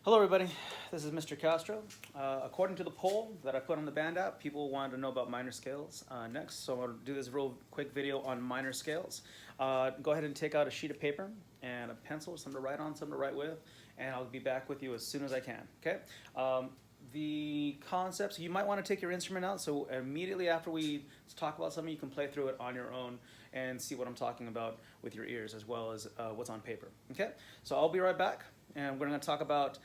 Hello everybody, this is Mr. Castro. According to the poll that I put on the band app, people wanted to know about minor scales next, so I'm going to do this real quick video on minor scales. Go ahead and take out a sheet of paper and a pencil, something to write on, something to write with, and I'll be back with you as soon as I can, okay? The concepts, you might want to take your instrument out, so immediately after we talk about something, you can play through it on your own and see what I'm talking about with your ears as well as what's on paper, okay? So I'll be right back, and we're going to talk about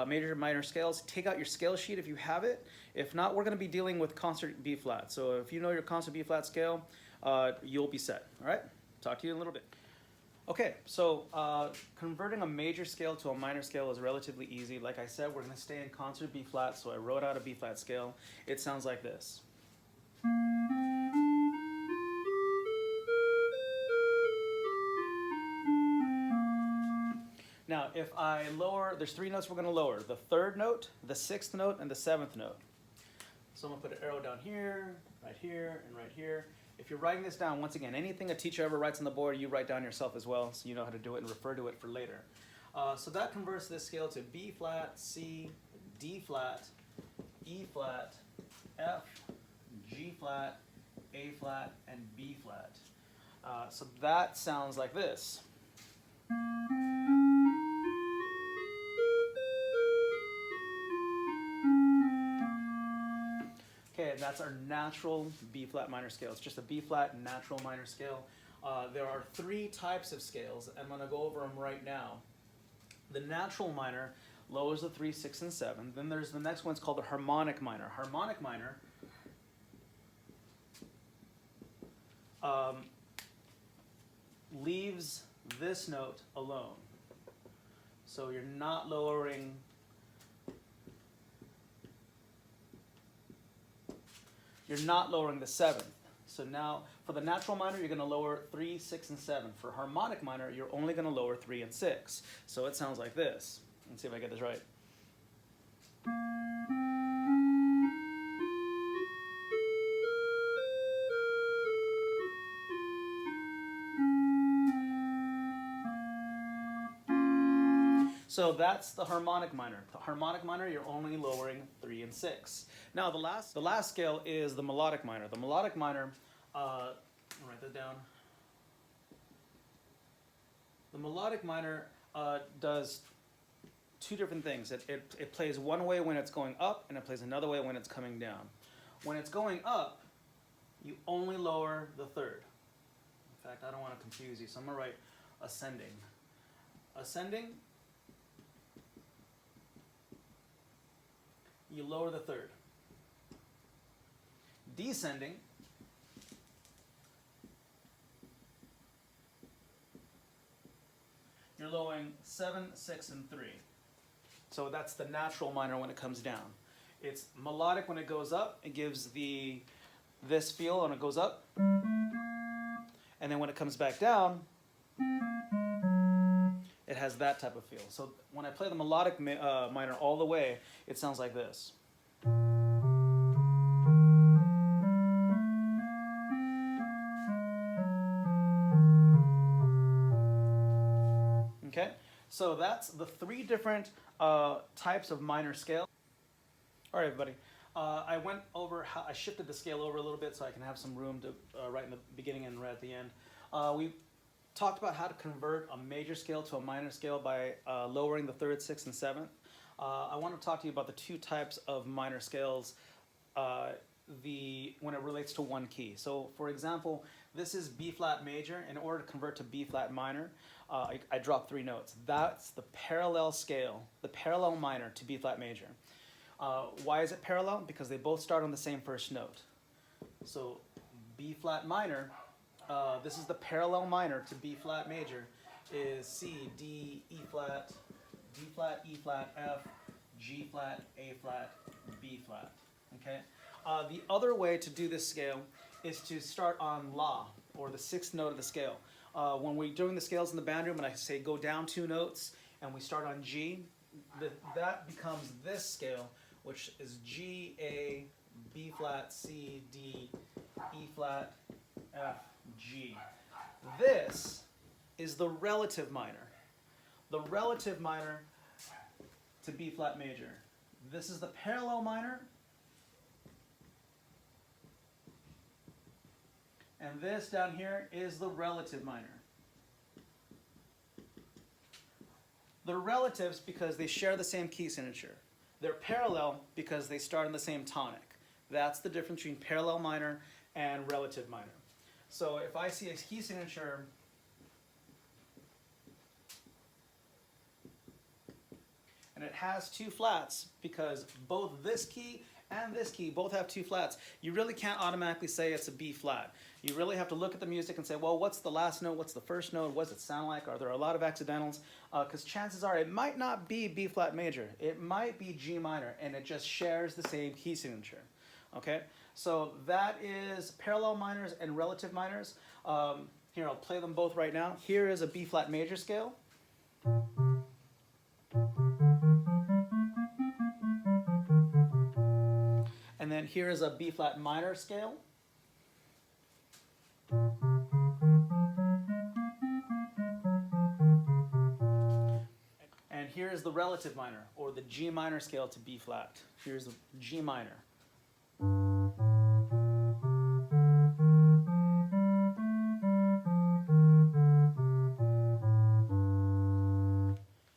major and minor scales. Take out your scale sheet if you have it. If not, we're going to be dealing with concert B flat. So if you know your concert B flat scale, you'll be set. All right? Talk to you in a little bit. Okay, so converting a major scale to a minor scale is relatively easy. Like I said, we're going to stay in concert B flat, so I wrote out a B flat scale. It sounds like this. Now, if I lower, there's three notes we're going to lower. The third note, the sixth note, and the seventh note. So I'm going to put an arrow down here, and right here. If you're writing this down, once again, anything a teacher ever writes on the board, you write down yourself as well, so you know how to do it and refer to it for later. So that converts this scale to B flat, C, D flat, E flat, F, G flat, A flat, and B flat. So that sounds like this. Okay, and that's our natural B flat minor scale. It's just a B flat natural minor scale. There are three types of scales. I'm going to go over them right now. The natural minor lowers the 3, 6, and 7. Then there's the next one. It's called the harmonic minor. Harmonic minor leaves this note alone. So you're not lowering the 7th. So now for the natural minor, you're going to lower 3, 6, and 7. For harmonic minor, you're only going to lower 3 and 6. So it sounds like this. Let's see if I get this right. So that's the harmonic minor. The harmonic minor, you're only lowering 3 and 6. Now the last scale is the melodic minor. The melodic minor, I'll write that down. The melodic minor does two different things. It plays one way when it's going up, and it plays another way when it's coming down. When it's going up, you only lower the third. In fact, I don't want to confuse you, so I'm going to write ascending. Ascending, you lower the third. Descending, you're lowering 7, 6, and 3. So that's the natural minor when it comes down. It's melodic when it goes up. It gives this feel when it goes up. And then when it comes back down, it has that type of feel. So when I play the melodic minor all the way, it sounds like this. Okay, so that's the three different types of minor scale. All right, everybody. I went over how I shifted the scale over a little bit so I can have some room to write in the beginning and right at the end. We talked about how to convert a major scale to a minor scale by lowering the 3rd, 6th, and 7th. I want to talk to you about the two types of minor scales when it relates to one key. So, for example, this is B flat major. In order to convert to B flat minor, I drop 3 notes. That's the parallel scale, the parallel minor to B flat major. Why is it parallel? Because they both start on the same first note. So B flat minor, this is the parallel minor to B flat major, is C, D, E flat, D flat, E flat, F, G flat, A flat, B flat. Okay. The other way to do this scale is to start on La, or the 6th note of the scale. When we're doing the scales in the band room and I say go down 2 notes and we start on G, that becomes this scale, which is G, A, B flat, C, D, E flat, F, G. This is the relative minor. The relative minor to B flat major. This is the parallel minor. And this down here is the relative minor. They're relatives because they share the same key signature. They're parallel because they start in the same tonic. That's the difference between parallel minor and relative minor. So if I see a key signature and it has two flats, because both this key and this key both have two flats, you really can't automatically say it's a B flat. You really have to look at the music and say, well, what's the last note? What's the first note? What does it sound like? Are there a lot of accidentals? Because chances are it might not be B flat major. It might be G minor, and it just shares the same key signature. Okay, so that is parallel minors and relative minors. Here, I'll play them both right now. Here is a B flat major scale. And then here is a B flat minor scale. And here is the relative minor, or the G minor scale to B flat. Here's the G minor.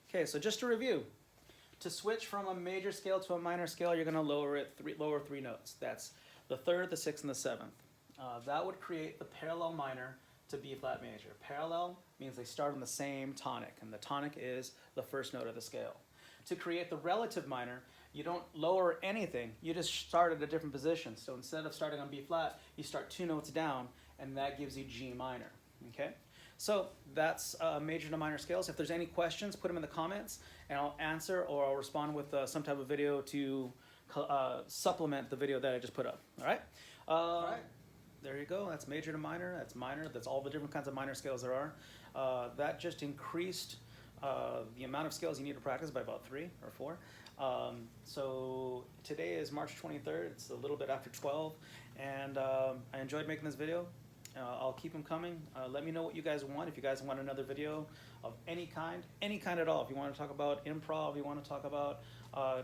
Okay, so just to review, to switch from a major scale to a minor scale, you're going to lower three notes. That's the third, the sixth, and the seventh. That would create the parallel minor to B flat major. Parallel means they start on the same tonic, and the tonic is the first note of the scale. To create the relative minor, you don't lower anything, you just start at a different position. So instead of starting on B flat, you start two notes down, and that gives you G minor. Okay? So that's major to minor scales. If there's any questions, put them in the comments, and I'll answer, or I'll respond with some type of video to supplement the video that I just put up. All right? All right. There you go. That's major to minor. That's minor. That's all the different kinds of minor scales there are. That just increased the amount of scales you need to practice by about 3 or 4. So today is March 23rd. It's a little bit after 12, and I enjoyed making this video. I'll keep them coming. Let me know what you guys want. If you guys want another video of any kind at all. If you want to talk about improv, you want to talk about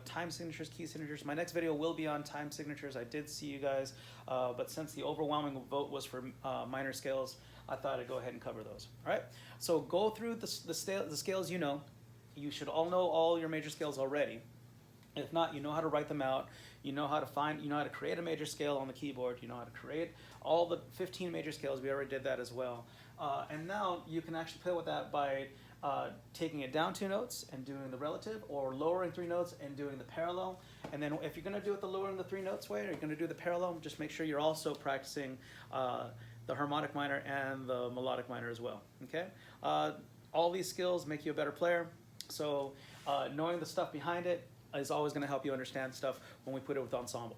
time signatures, key signatures. My next video will be on time signatures. I did see you guys, but since the overwhelming vote was for minor scales, I thought I'd go ahead and cover those. All right. So go through the scales you know. You should all know all your major scales already. If not, you know how to write them out. You know how to find, you know how to create a major scale on the keyboard. You know how to create all the 15 major scales. We already did that as well. And now you can actually play with that by taking it down 2 notes and doing the relative, or lowering 3 notes and doing the parallel. And then if you're going to do it the lowering the 3 notes way, or you're going to do the parallel, just make sure you're also practicing the harmonic minor and the melodic minor as well. Okay? All these skills make you a better player. So knowing the stuff behind it is always going to help you understand stuff when we put it with ensemble.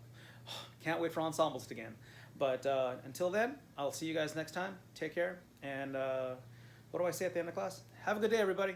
Can't wait for ensembles again. But until then, I'll see you guys next time. Take care. And what do I say at the end of class? Have a good day, everybody.